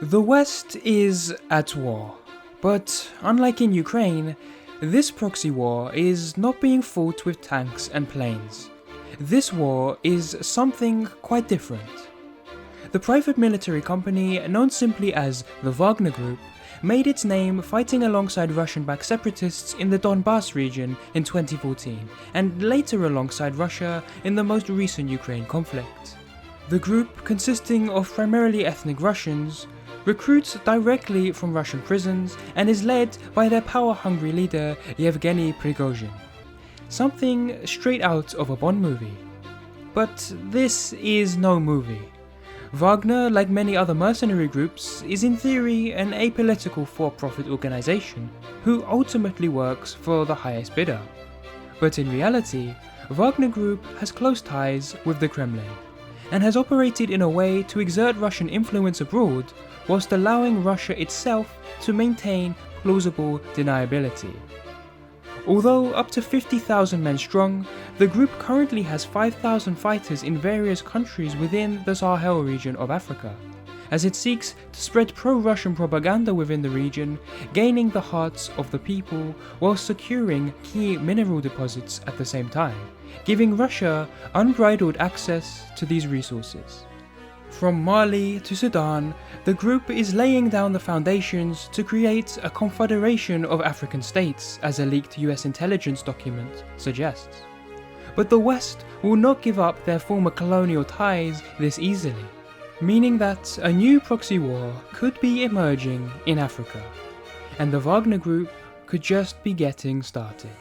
The West is at war, but unlike in Ukraine, this proxy war is not being fought with tanks and planes. This war is something quite different. The private military company, known simply as the Wagner Group, made its name fighting alongside Russian-backed separatists in the Donbas region in 2014, and later alongside Russia in the most recent Ukraine conflict. The group, consisting of primarily ethnic Russians, recruits directly from Russian prisons and is led by their power-hungry leader Yevgeny Prigozhin. Something straight out of a Bond movie. But this is no movie. Wagner, like many other mercenary groups, is in theory an apolitical for-profit organization who ultimately works for the highest bidder. But in reality, Wagner Group has close ties with the Kremlin and has operated in a way to exert Russian influence abroad whilst allowing Russia itself to maintain plausible deniability. Although up to 50,000 men strong, the group currently has 5,000 fighters in various countries within the Sahel region of Africa, as it seeks to spread pro-Russian propaganda within the region, gaining the hearts of the people while securing key mineral deposits at the same time, giving Russia unbridled access to these resources. From Mali to Sudan, the group is laying down the foundations to create a confederation of African states, as a leaked US intelligence document suggests. But the West will not give up their former colonial ties this easily, meaning that a new proxy war could be emerging in Africa, and the Wagner Group could just be getting started.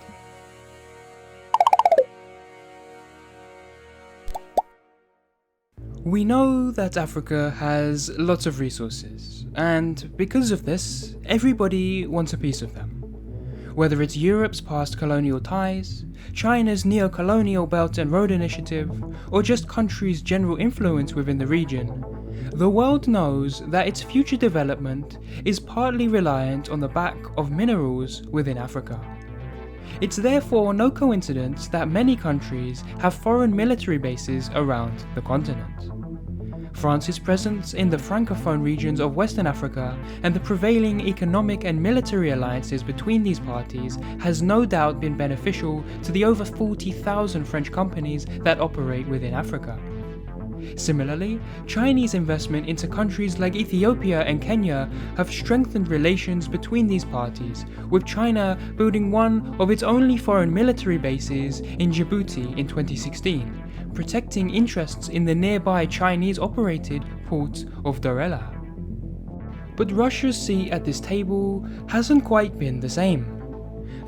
We know that Africa has lots of resources, and because of this, everybody wants a piece of them. Whether it's Europe's past colonial ties, China's neo-colonial Belt and Road Initiative, or just countries' general influence within the region, the world knows that its future development is partly reliant on the back of minerals within Africa. It's therefore no coincidence that many countries have foreign military bases around the continent. France's presence in the francophone regions of Western Africa and the prevailing economic and military alliances between these parties has no doubt been beneficial to the over 40,000 French companies that operate within Africa. Similarly, Chinese investment into countries like Ethiopia and Kenya have strengthened relations between these parties, with China building one of its only foreign military bases in Djibouti in 2016, protecting interests in the nearby Chinese-operated port of Dar es Salaam. But Russia's seat at this table hasn't quite been the same.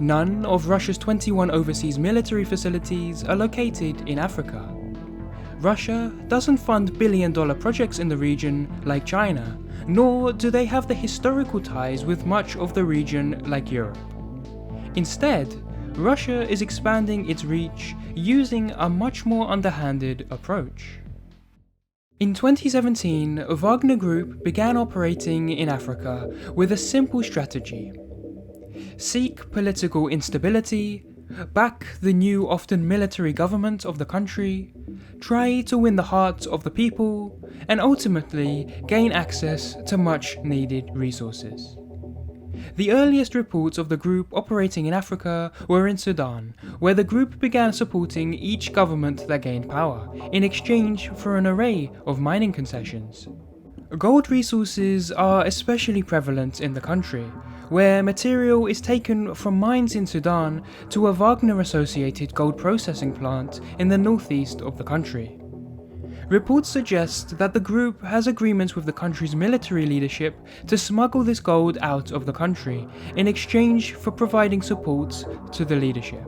None of Russia's 21 overseas military facilities are located in Africa. Russia doesn't fund billion-dollar projects in the region like China, nor do they have the historical ties with much of the region like Europe. Instead, Russia is expanding its reach using a much more underhanded approach. In 2017, Wagner Group began operating in Africa with a simple strategy: seek political instability, back the new, often military government of the country, try to win the hearts of the people, and ultimately gain access to much needed resources. The earliest reports of the group operating in Africa were in Sudan, where the group began supporting each government that gained power, in exchange for an array of mining concessions. Gold resources are especially prevalent in the country, where material is taken from mines in Sudan to a Wagner-associated gold processing plant in the northeast of the country. Reports suggest that the group has agreements with the country's military leadership to smuggle this gold out of the country in exchange for providing support to the leadership,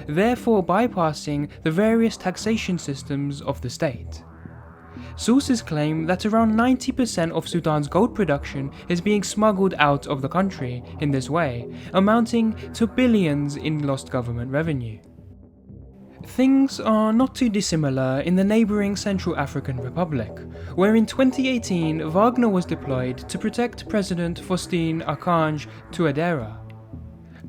therefore bypassing the various taxation systems of the state. Sources claim that around 90% of Sudan's gold production is being smuggled out of the country in this way, amounting to billions in lost government revenue. Things are not too dissimilar in the neighbouring Central African Republic, where in 2018 Wagner was deployed to protect President Faustin Archange Touadéra.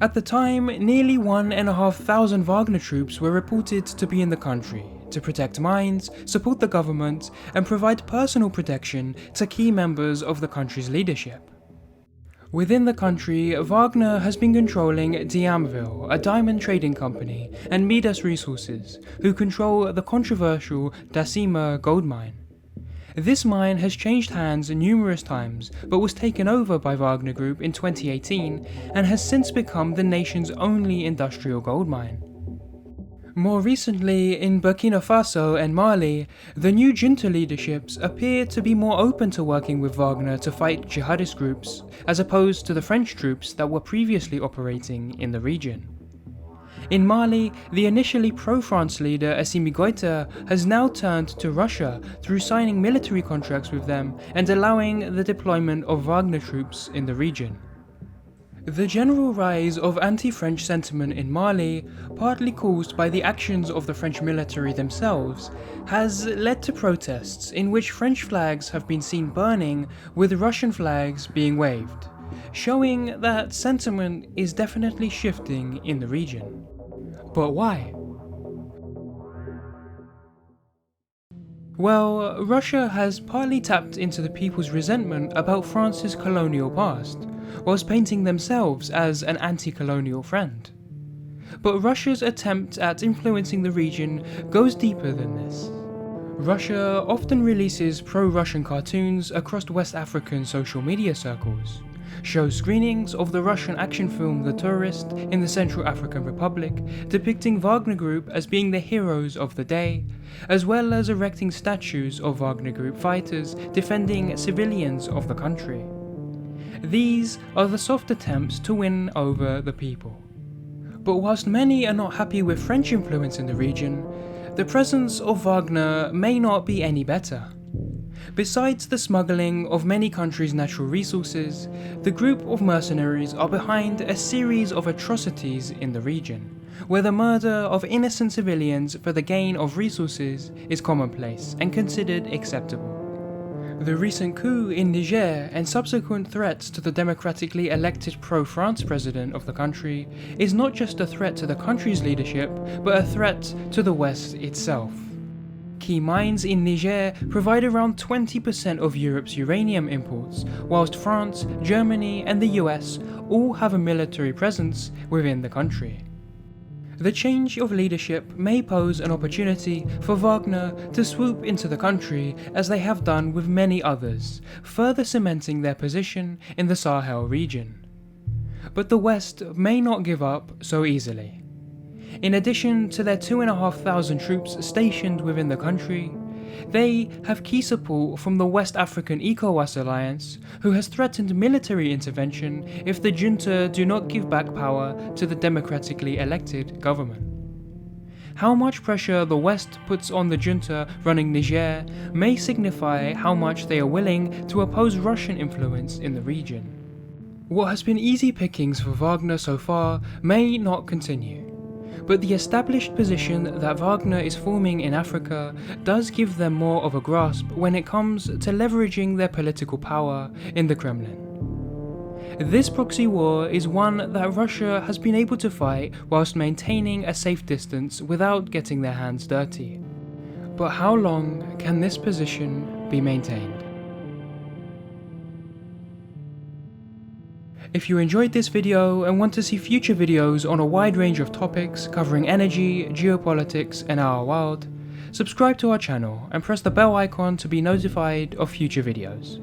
At the time, nearly 1,500 Wagner troops were reported to be in the country, to protect mines, support the government, and provide personal protection to key members of the country's leadership. Within the country, Wagner has been controlling Diamville, a diamond trading company, and Midas Resources, who control the controversial Dasima gold mine. This mine has changed hands numerous times, but was taken over by Wagner Group in 2018 and has since become the nation's only industrial gold mine. More recently, in Burkina Faso and Mali, the new junta leaderships appear to be more open to working with Wagner to fight jihadist groups, as opposed to the French troops that were previously operating in the region. In Mali, the initially pro-France leader Assimi Goïta has now turned to Russia through signing military contracts with them and allowing the deployment of Wagner troops in the region. The general rise of anti-French sentiment in Mali, partly caused by the actions of the French military themselves, has led to protests in which French flags have been seen burning with Russian flags being waved, showing that sentiment is definitely shifting in the region. But why? Well, Russia has partly tapped into the people's resentment about France's colonial past, whilst painting themselves as an anti-colonial friend. But Russia's attempt at influencing the region goes deeper than this. Russia often releases pro-Russian cartoons across West African social media circles, shows screenings of the Russian action film The Tourist in the Central African Republic, depicting Wagner Group as being the heroes of the day, as well as erecting statues of Wagner Group fighters defending civilians of the country. These are the soft attempts to win over the people. But whilst many are not happy with French influence in the region, the presence of Wagner may not be any better. Besides the smuggling of many countries' natural resources, the group of mercenaries are behind a series of atrocities in the region, where the murder of innocent civilians for the gain of resources is commonplace and considered acceptable. The recent coup in Niger and subsequent threats to the democratically elected pro-France president of the country is not just a threat to the country's leadership, but a threat to the West itself. Key mines in Niger provide around 20% of Europe's uranium imports, whilst France, Germany and the US all have a military presence within the country. The change of leadership may pose an opportunity for Wagner to swoop into the country as they have done with many others, further cementing their position in the Sahel region. But the West may not give up so easily. In addition to their 2,500 troops stationed within the country, they have key support from the West African ECOWAS alliance, who has threatened military intervention if the junta do not give back power to the democratically elected government. How much pressure the West puts on the junta running Niger may signify how much they are willing to oppose Russian influence in the region. What has been easy pickings for Wagner so far may not continue. But the established position that Wagner is forming in Africa does give them more of a grasp when it comes to leveraging their political power in the Kremlin. This proxy war is one that Russia has been able to fight whilst maintaining a safe distance without getting their hands dirty. But how long can this position be maintained? If you enjoyed this video and want to see future videos on a wide range of topics covering energy, geopolitics and our world, subscribe to our channel and press the bell icon to be notified of future videos.